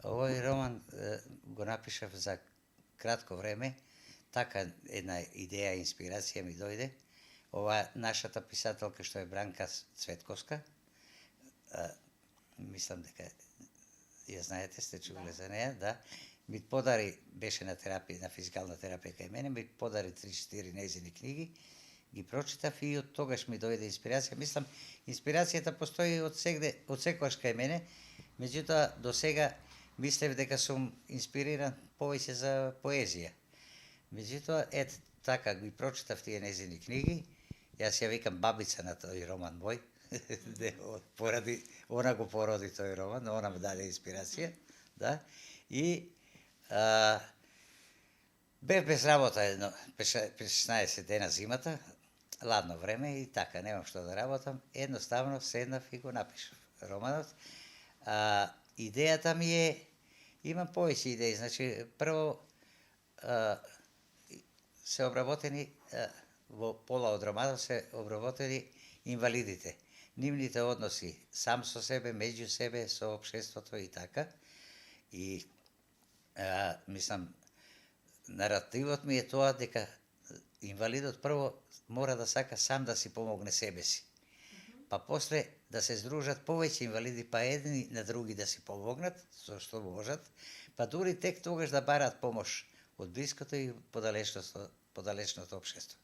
Овој роман го напишав за кратко време, така една идеја, инспирација ми дојде. Ова нашата писателка што е Бранка Цветковска, мислам дека ја знаете, сте чуле за неја, да, ми подари, беше на терапија, на физикална терапија кај мене, ми подари 3-4 нејзини книги, ги прочитав и од тогаш ми дојде инспирација. Мислам, инспирацијата постои од секогаш кај мене, меѓутоа до сега мислев дека сум инспириран повеќе за поезија. Меѓутоа, така ги прочитав тие нејзини книги, јас ја викам бабица на тој роман мој, она го породи тој роман, она ми даде инспирација, да, и бев без работа едно 16 дена зимата, ладно време и така, немам што да работам, едноставно седнав и го напишав романот. Идејата ми е, имам повеќе идеи, значи, прво се обработени, во пола од романот се обработени инвалидите, нивните односи сам со себе, меѓу себе, со општеството и така. И, мислам, наративот ми е тоа дека инвалидот прво мора да сака сам да си помогне себе си. Па после да се здружат повеќе инвалиди, па едни на други да си помогнат, со што можат, па дури тек тогаш да бараат помош од блиското и подалечното општество.